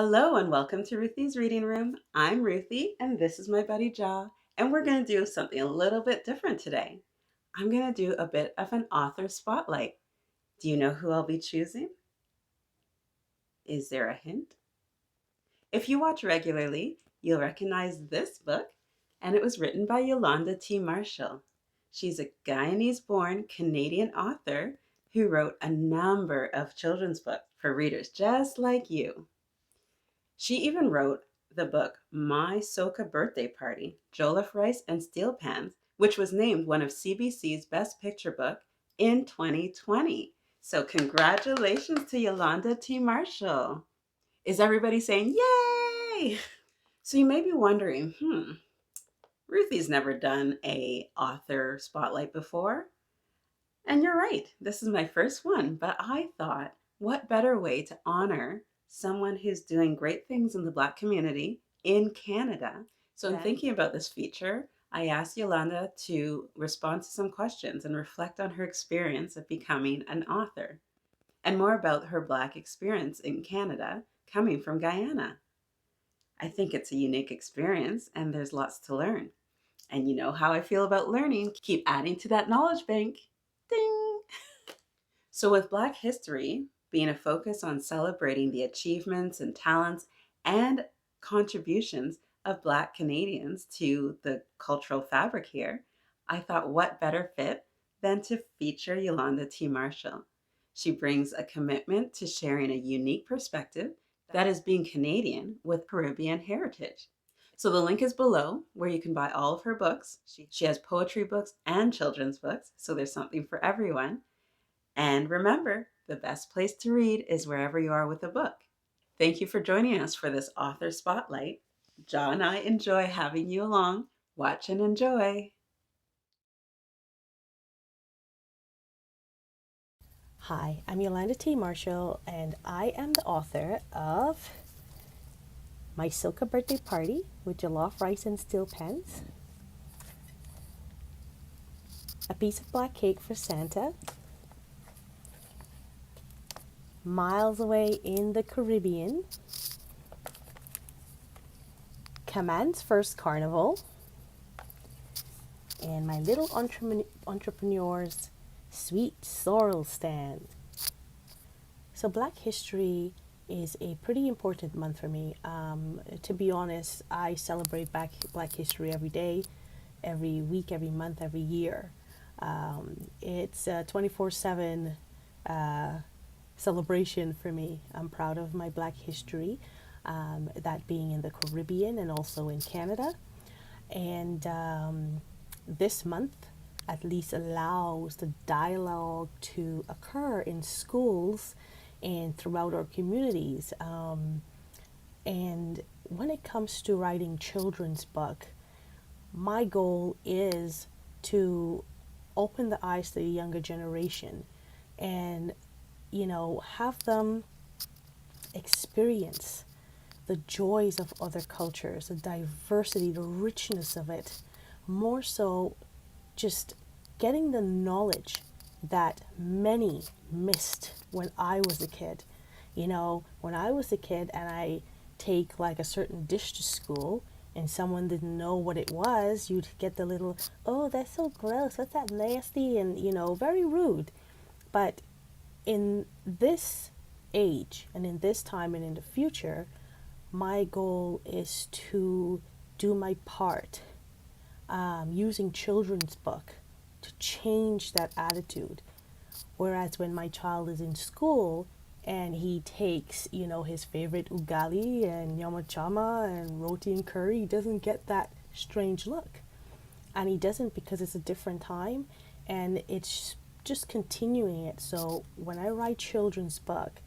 Hello and welcome to Ruthy's Reading Room. I'm Ruthy and this is my buddy Ja, and we're going to do something a little bit different today. I'm going to do a bit of an author spotlight. Do you know who I'll be choosing? Is there a hint? If you watch regularly, you'll recognize this book, and it was written by Yolanda T. Marshall. She's a Guyanese-born Canadian author who wrote a number of children's books for readers just like you. She even wrote the book My Soca Birthday Party, Jollof Rice and Steel Pans, which was named one of CBC's Best Picture Book in 2020. So congratulations to Yolanda T. Marshall. Is everybody saying yay? So you may be wondering, Ruthie's never done a author spotlight before. And you're right, this is my first one, but I thought, what better way to honor someone who's doing great things in the Black community in Canada? So, in thinking about this feature, I asked Yolanda to respond to some questions and reflect on her experience of becoming an author and more about her Black experience in Canada coming from Guyana. I think it's a unique experience and there's lots to learn. And you know how I feel about learning. Keep adding to that knowledge bank. Ding! So, with Black history being a focus on celebrating the achievements and talents and contributions of Black Canadians to the cultural fabric here, I thought what better fit than to feature Yolanda T. Marshall. She brings a commitment to sharing a unique perspective that is being Canadian with Caribbean heritage. So the link is below where you can buy all of her books. She has poetry books and children's books, so there's something for everyone. And remember, the best place to read is wherever you are with a book. Thank you for joining us for this author spotlight. John and I enjoy having you along. Watch and enjoy. Hi, I'm Yolanda T. Marshall, and I am the author of My Soca Birthday Party with Jollof Rice and Steel Pans, A Piece of Black Cake for Santa, Miles Away in the Caribbean, Command's First Carnival, and My Little Entrepreneur's Sweet Sorrel Stand. So Black History is a pretty important month for me. To be honest, I celebrate Black History every day, every week, every month, every year. It's a 24/7 celebration for me. I'm proud of my Black history, that being in the Caribbean and also in Canada. And this month at least allows the dialogue to occur in schools and throughout our communities. And when it comes to writing children's book, my goal is to open the eyes to the younger generation and, have them experience the joys of other cultures, the diversity, the richness of it, more so just getting the knowledge that many missed when I was a kid. When I was a kid and I take like a certain dish to school and someone didn't know what it was, you'd get the little, oh, that's so gross, what's that nasty, and, very rude. But in this age and in this time and in the future, my goal is to do my part, using children's book to change that attitude. Whereas when my child is in school and he takes, his favorite ugali and nyama chama and roti and curry, he doesn't get that strange look. And he doesn't because it's a different time and it's just continuing it. So when I write children's book,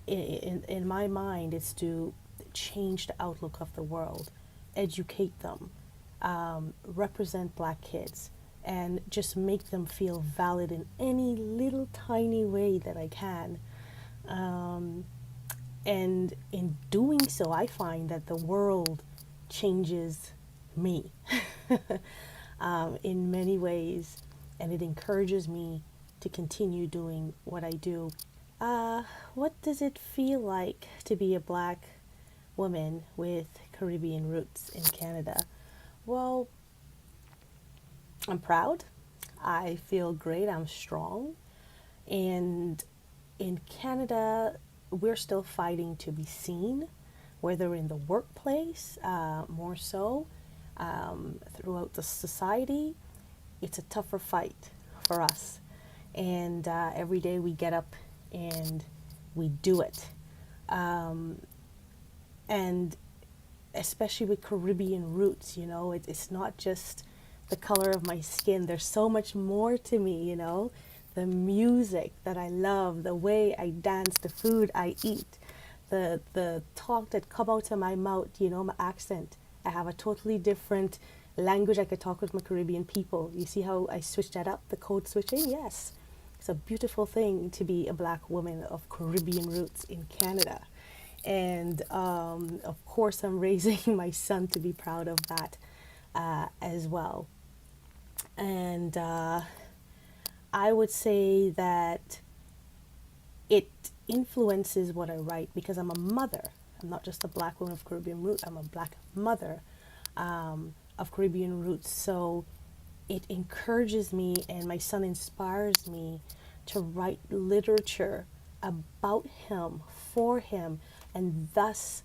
in my mind, it's to change the outlook of the world, educate them, represent Black kids, and just make them feel valid in any little tiny way that I can. And in doing so, I find that the world changes me in many ways, and it encourages me to continue doing what I do. Uh, what does it feel like to be a black woman with Caribbean roots in Canada? Well, I'm proud. I feel great. I'm strong. And in Canada, we're still fighting to be seen, whether in the workplace, more so, throughout the society. It's a tougher fight for us. And every day we get up and we do it. And especially with Caribbean roots, it's not just the color of my skin. There's so much more to me. The music that I love, the way I dance, the food I eat, the talk that come out of my mouth, my accent. I have a totally different language I could talk with my Caribbean people. You see how I switched that up, the code switching? Yes. It's a beautiful thing to be a black woman of Caribbean roots in Canada. And of course, I'm raising my son to be proud of that as well. And I would say that it influences what I write because I'm a mother. I'm not just a black woman of Caribbean roots, I'm a black mother of Caribbean roots. So it encourages me, and my son inspires me to write literature about him, for him, and thus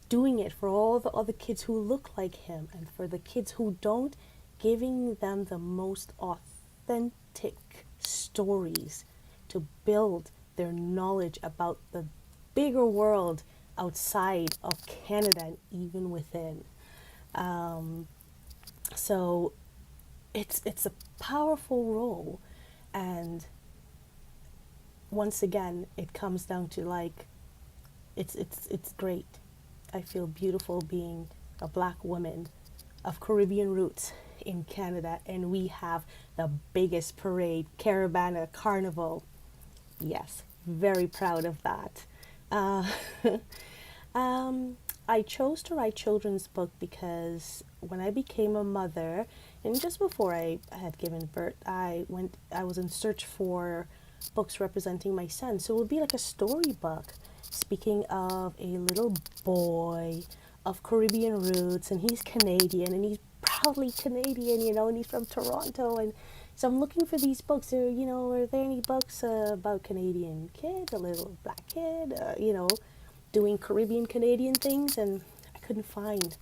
doing it for all the other kids who look like him and for the kids who don't, giving them the most authentic stories to build their knowledge about the bigger world outside of Canada and even within. So it's a powerful role, and once again, it comes down to like it's great. I feel beautiful being a black woman of Caribbean roots in Canada, and we have the biggest parade, Caravana Carnival. Yes, very proud of that. Uh, I chose to write children's book because when I became a mother, and just before I had given birth, I was in search for books representing my son. So it would be like a storybook speaking of a little boy of Caribbean roots, and he's Canadian, and he's proudly Canadian, and he's from Toronto. And so I'm looking for these books. Are there any books about Canadian kid, a little black kid, doing Caribbean Canadian things? And I couldn't find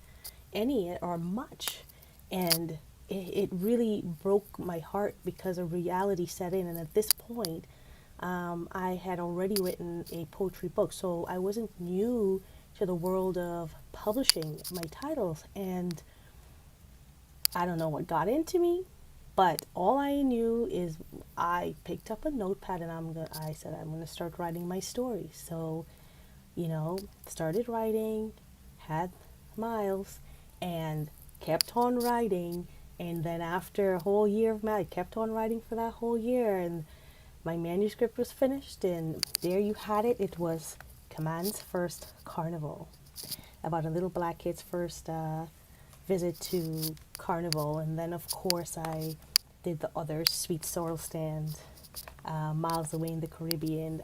any or much. And it really broke my heart because a reality set in. And at this point, I had already written a poetry book, so I wasn't new to the world of publishing my titles. And I don't know what got into me, but all I knew is I picked up a notepad and I said I'm gonna start writing my story. So, started writing, had miles, and kept on writing. And then after a whole year of I kept on writing for that whole year, and my manuscript was finished, and there you had it. It was Command's first carnival, about a little black kid's first visit to carnival. And then of course I did the others, Sweet Sorrel Stand, Miles Away in the Caribbean,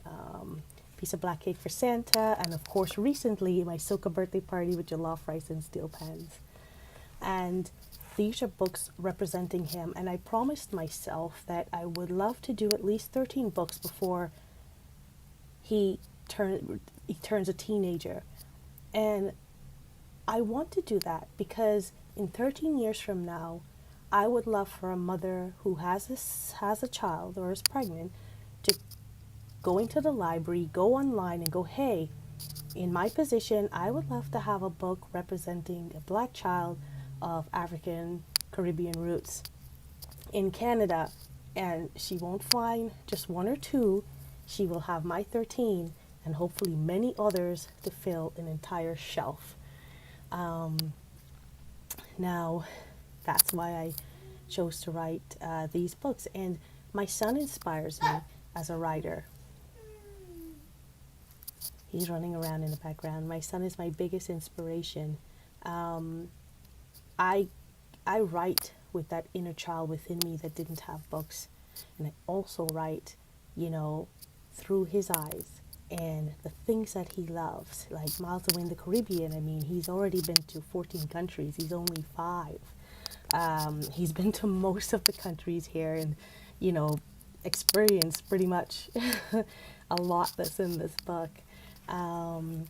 Piece of Black Cake for Santa, and of course recently my Soca Birthday Party with Jollof Rice and Steel Pans. And these are books representing him, and I promised myself that I would love to do at least 13 books before he turns a teenager. And I want to do that because in 13 years from now, I would love for a mother who has a child or is pregnant to go into the library, go online and go, hey, in my position, I would love to have a book representing a black child of African Caribbean roots in Canada. And she won't find just one or two. She will have my 13 and hopefully many others to fill an entire shelf. Now, that's why I chose to write these books. And my son inspires me as a writer. He's running around in the background. My son is my biggest inspiration. I write with that inner child within me that didn't have books, and I also write, through his eyes and the things that he loves, like Miles Away in the Caribbean. I mean, he's already been to 14 countries. He's only 5. He's been to most of the countries here and, you know, experienced pretty much a lot that's in this book. Um,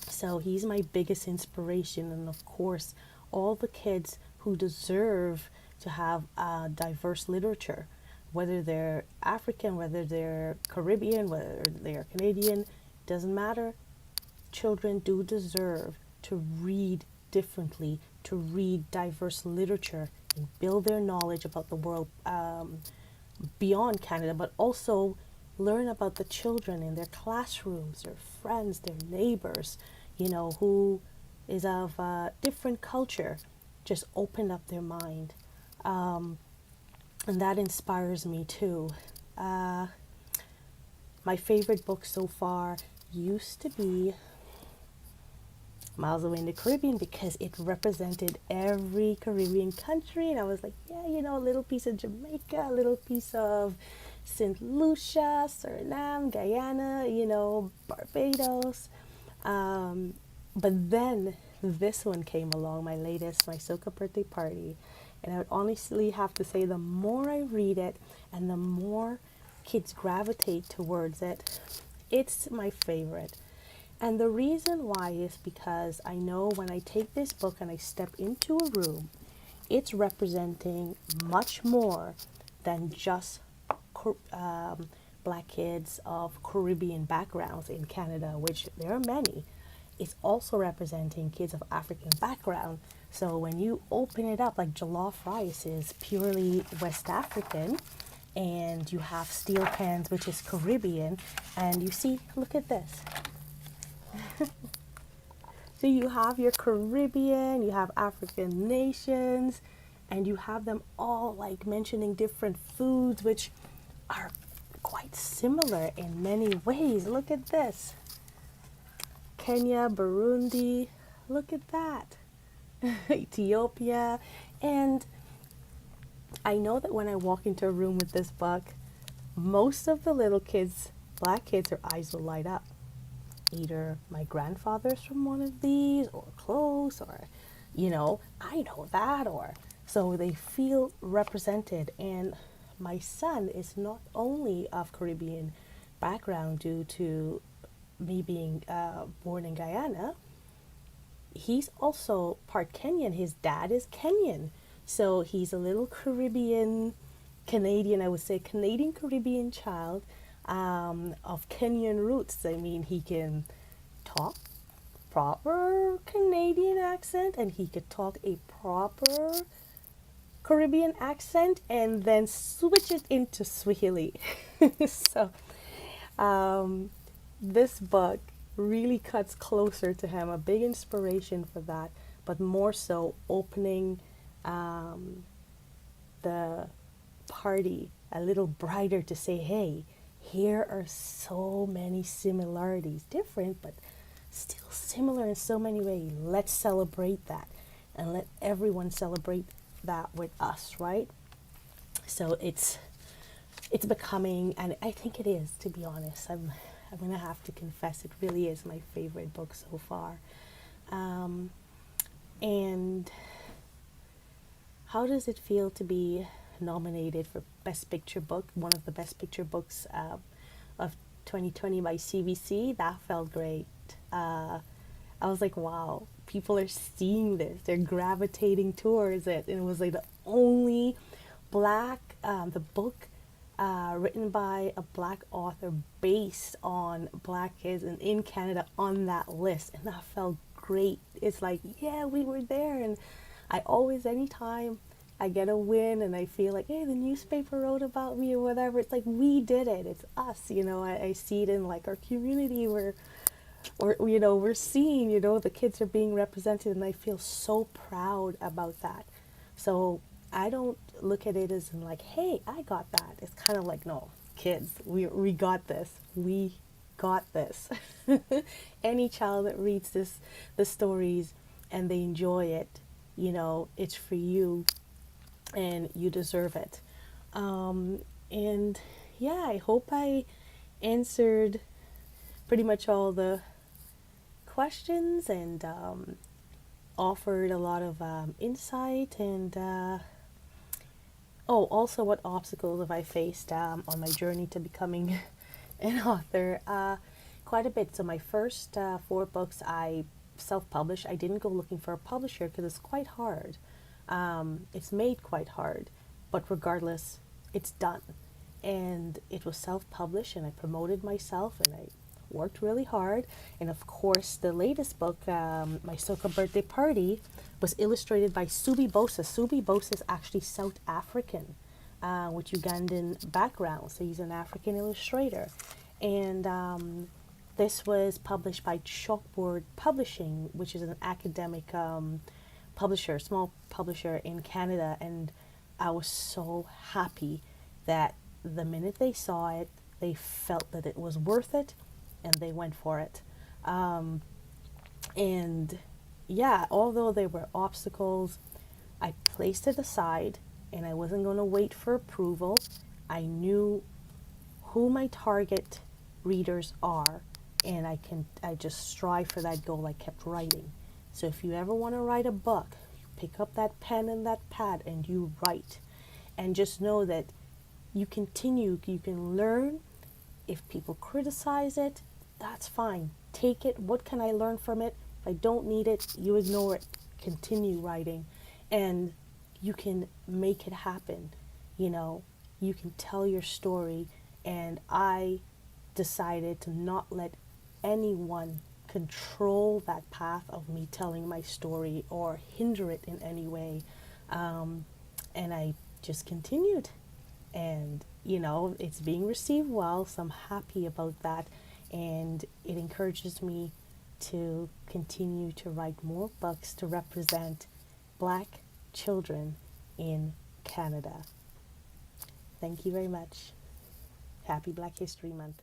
so he's my biggest inspiration. And of course, all the kids who deserve to have diverse literature, whether they're African, whether they're Caribbean, whether they're Canadian, doesn't matter. Children do deserve to read differently, to read diverse literature and build their knowledge about the world beyond Canada, but also learn about the children in their classrooms, their friends, their neighbors, you know, who is of a different culture. Just open up their mind. And that inspires me too. My favorite book so far used to be Miles Away in the Caribbean because it represented every Caribbean country. And I was like, yeah, you know, a little piece of Jamaica, a little piece of St. Lucia, Suriname, Guyana, you know, Barbados. But then this one came along, my latest, my Soca Birthday Party. And I would honestly have to say the more I read it and the more kids gravitate towards it, it's my favorite. And the reason why is because I know when I take this book and I step into a room, it's representing much more than just black kids of Caribbean backgrounds in Canada, which there are many. It's also representing kids of African background. So when you open it up, like jollof rice is purely West African, and you have steel pans, which is Caribbean, and you see, look at this. So you have your Caribbean, you have African nations, and you have them all like mentioning different foods, which are quite similar in many ways. Look at this. Kenya, Burundi, look at that. Ethiopia. And I know that when I walk into a room with this book, most of the little kids, black kids, their eyes will light up. Either my grandfather's from one of these, or close, or, you know, I know that, or so they feel represented. And my son is not only of Caribbean background due to me being born in Guyana, he's also part Kenyan. His dad is Kenyan. So he's a little Caribbean Canadian, I would say Canadian Caribbean child of Kenyan roots. I mean, he can talk proper Canadian accent and he could talk a proper Caribbean accent and then switch it into Swahili. So this book really cuts closer to him, a big inspiration for that, but more so opening the party a little brighter to say, hey, here are so many similarities, different, but still similar in so many ways. Let's celebrate that and let everyone celebrate that with us, right? So it's becoming, and I think it is, to be honest. I'm gonna have to confess, it really is my favorite book so far. And how does it feel to be nominated for Best Picture Book, one of the Best Picture Books of 2020 by CBC? That felt great. I was like, wow, people are seeing this. They're gravitating towards it. And it was like the only the book written by a black author based on black kids and in Canada on that list. And that felt great. It's like, yeah, we were there. And I always, anytime I get a win and I feel like, hey, the newspaper wrote about me or whatever, it's like, we did it. It's us, you know. I see it in like our community where, or, you know, we're seeing, you know, the kids are being represented, and I feel so proud about that. So I don't look at it as in like, hey, I got that. It's kind of like, no, kids, we got this. We got this. Any child that reads the stories and they enjoy it, you know, it's for you and you deserve it. And yeah, I hope I answered pretty much all the questions and offered a lot of insight and oh, also what obstacles have I faced on my journey to becoming an author? Quite a bit. So my first four books I self-published. I didn't go looking for a publisher because it's quite hard. It's made quite hard, but regardless, it's done. And it was self-published, and I promoted myself, and I worked really hard. And of course, the latest book, my Soca Birthday Party, was illustrated by Subi Bosa. Subi Bosa is actually South African, with Ugandan background, so he's an African illustrator. And this was published by Chalkboard Publishing, which is an academic publisher, small publisher in Canada. And I was so happy that the minute they saw it, they felt that it was worth it, and they went for it. And yeah, although there were obstacles, I placed it aside, and I wasn't going to wait for approval. I knew who my target readers are, and I just strive for that goal. I kept writing. So if you ever want to write a book, you pick up that pen and that pad and you write. And just know that you can learn. If people criticize it, that's fine. Take it. What can I learn from it? If I don't need it, you ignore it. Continue writing, and you can make it happen. You can tell your story. And I decided to not let anyone control that path of me telling my story or hinder it in any way. And I just continued. And, it's being received well, so I'm happy about that. And it encourages me to continue to write more books to represent Black children in Canada. Thank you very much. Happy Black History Month.